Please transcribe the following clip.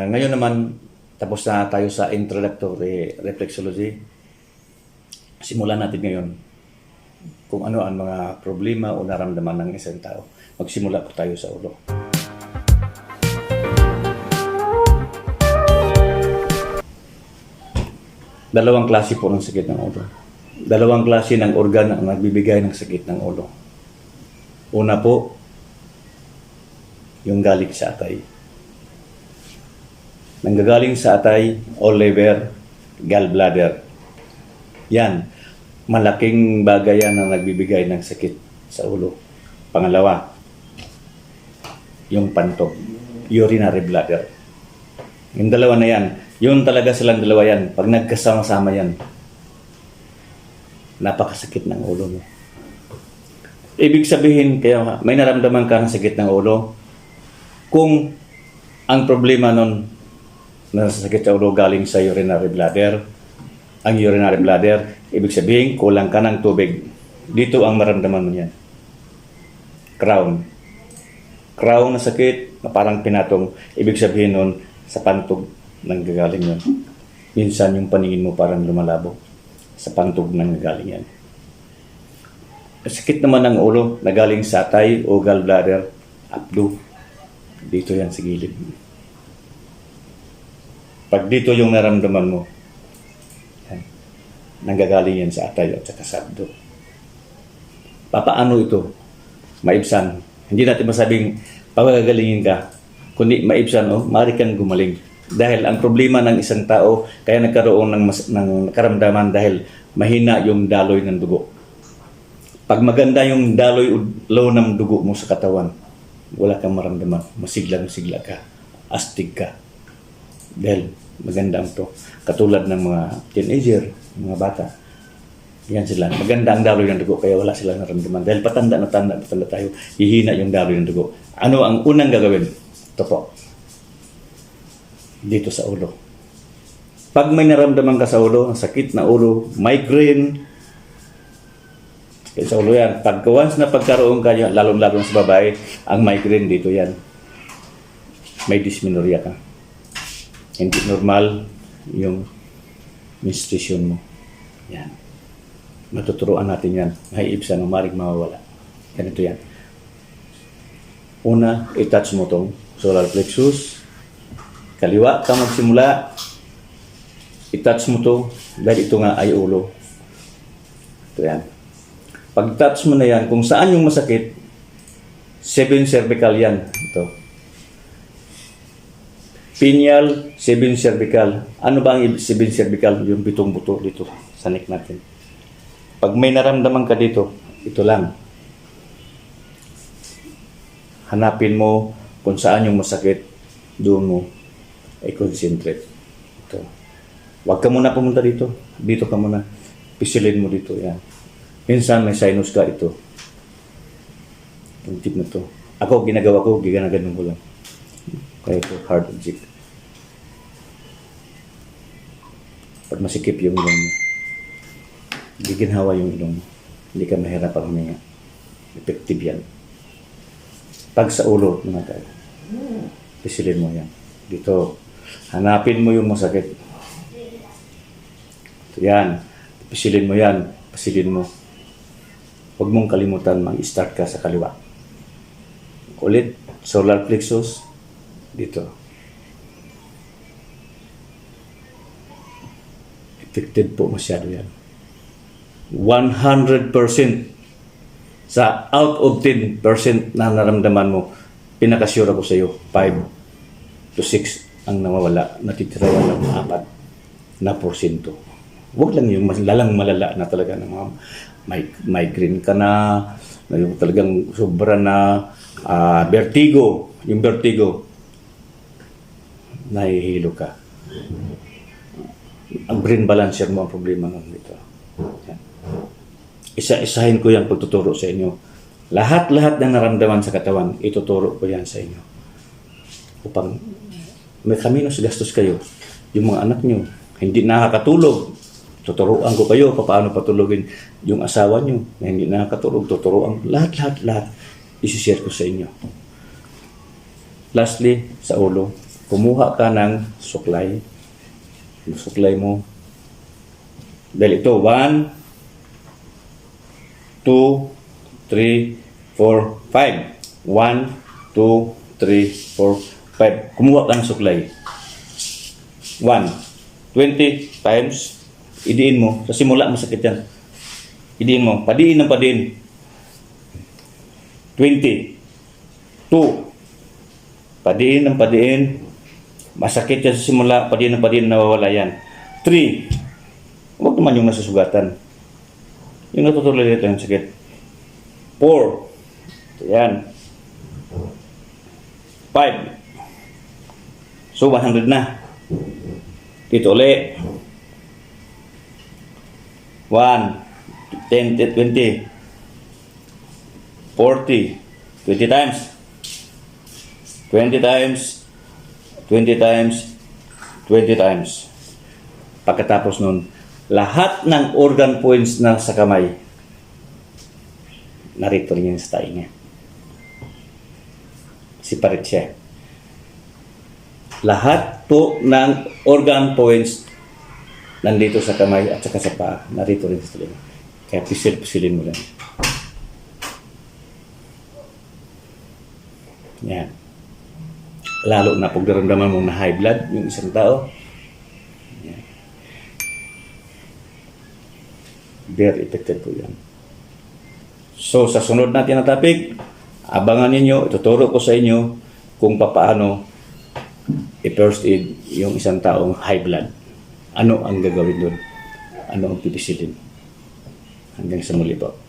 Ngayon naman, tapos na tayo sa introductory reflexology. Simulan natin ngayon kung ano ang mga problema o naramdaman ng isang tao. Magsimula po tayo sa ulo. Dalawang klase po ng sakit ng ulo. Dalawang klase ng organ ang nagbibigay ng sakit ng ulo. Una po, yung galing sa atay. Nanggagaling sa atay o liver, gallbladder. Yan, malaking bagay yan ang nagbibigay ng sakit sa ulo. Pangalawa, yung pantog, urinary bladder. Yung dalawa na yan, yun talaga silang dalawa yan. Pag nagkasama-sama yan, napakasakit ng ulo mo. Ibig sabihin, kaya may naramdaman ka ng sakit ng ulo, kung ang problema nun, nasasakit sa ulo galing sa urinary bladder, ang urinary bladder, ibig sabihin, kulang ka ng tubig. Dito ang maramdaman mo yan. Crown. Crown na sakit, na parang pinatong, ibig sabihin nun, sa pantog nang gagaling yan. Minsan yung paningin mo parang lumalabo. Sa pantog nang gagaling yan. Sakit naman ng ulo na galing sa atay o gallbladder, abdo. Dito yan sa gilid. Pag dito yung naramdaman mo, yan, nanggagaling yan sa atay at sa abdo. Papaano ito? Maibsan. Hindi natin masabing pagagalingin ka, kundi maibsan, maaari kang gumaling. Dahil ang problema ng isang tao, kaya nagkaroon ng karamdaman dahil mahina yung daloy ng dugo. Pag maganda yung daloy o low ng dugo mo sa katawan, wala kang maramdaman, masigla ka, astig ka. Dahil maganda ang to. Katulad ng mga teenager, mga bata. Yan sila. Maganda ang daloy ng dugo, kaya wala silang naramdaman. Dahil patanda tayo, hihina yung daloy ng dugo. Ano ang unang gagawin? Ito po. Dito sa ulo. Pag may naramdaman ka sa ulo, sakit na ulo, migraine, sa ulo yan. Pag once na pagkaroon ka, lalong-lalong sa babae, ang migraine dito yan. May dysmenorrhea ka. Hindi normal yung menstruation mo. Yan. Matuturuan natin yan. May ibsan, maring mawawala. Ganito yan. Una, i-touch mo tong solar plexus. Kaliwa ka magsimula. I-touch mo to dahil ito nga ay ulo. Ito yan. Pag-touch mo na yan, kung saan yung masakit, 7 cervical yan. Ito. Pineal, 7 cervical. Ano ba ang 7 cervical? Yung pitong buto dito sa neck natin. Pag may naramdaman ka dito, ito lang. Hanapin mo kung saan yung masakit, doon mo i-concentrate. Ito. Huwag ka muna pumunta dito. Dito ka muna. Pisilin mo dito. Yan. Minsan may sinus ka ito. Yung tip na to. Ako, ginagawa ko, giganagan ko lang. Kaya ito, hard object. Pag masikip yung ilong mo, giginhawa yung ilong mo. Hindi ka mahirapan huminga. Effective yan. Pag sa ulo, mga tayo, pisilin mo yan. Dito, hanapin mo yung masakit. Ito yan. Pisilin mo yan. Pisilin mo. Huwag mong kalimutan mag-start ka sa kaliwa. Ulit, solar plexus, dito. Effective po masyado yan. 100% sa out of 10% na naramdaman mo, pinakasure ako sa iyo, 5 to 6 ang nawawala, natitira lang ng 4 na porsyento. Huwag lang yung lalang malala na talaga ng mga migraine ka na, yung talagang sobra na vertigo, yung vertigo, nahihilo ka. Ang brain balancer mo ang problema nun dito. Yan. Isa-isahin ko yung pagtuturo sa inyo. Lahat-lahat ng naramdaman sa katawan, ituturo ko yan sa inyo. Upang may kaminos gastos kayo. Yung mga anak nyo, hindi nakakatulog. Tuturuan ko kayo paano patulogin yung asawa nyo na hindi nakakatulog. Tuturuan lahat. Isi-share ko sa inyo. Lastly, sa ulo, kumuha ka ng suklay. Yung suklay mo. Dahil ito, 1, 2, 3, 4, 5. 1, 2, 3, 4, 5. Kumuha ka ng suklay. 1, 20 times, idiin mo. Sa simula, masakit yan. Idiin mo. Padiin ng padiin. 20. 2. Padiin ng padiin. Masakit yan sa simula. Padiin ng padiin, nawawala yan. 3. Huwag naman yung nasusugatan. Yung natutuloy dito yung sakit. 4. Yan. 5. So, 100 na. Dito ulit. 1, 10, 20, 40, 20 times. 20 times, 20 times, 20 times. Pagkatapos nun, lahat ng organ points na sa kamay, narito rin yung sa tayo niya. Separate siya. Lahat po ng organ points nandito sa kamay at saka sa paa, narito rin sa tayo. Kaya pisil-pisilin mo lang. Yan. Lalo na pag naramdaman mo na high blood yung isang tao. Yan. Very effective po yan. So, sa sunod natin na topic, abangan ninyo, ituturo ko sa inyo kung paano i-first aid yung isang taong high blood. Ano ang gagawin doon? Ano ang pipisilin? Hanggang sa muli po.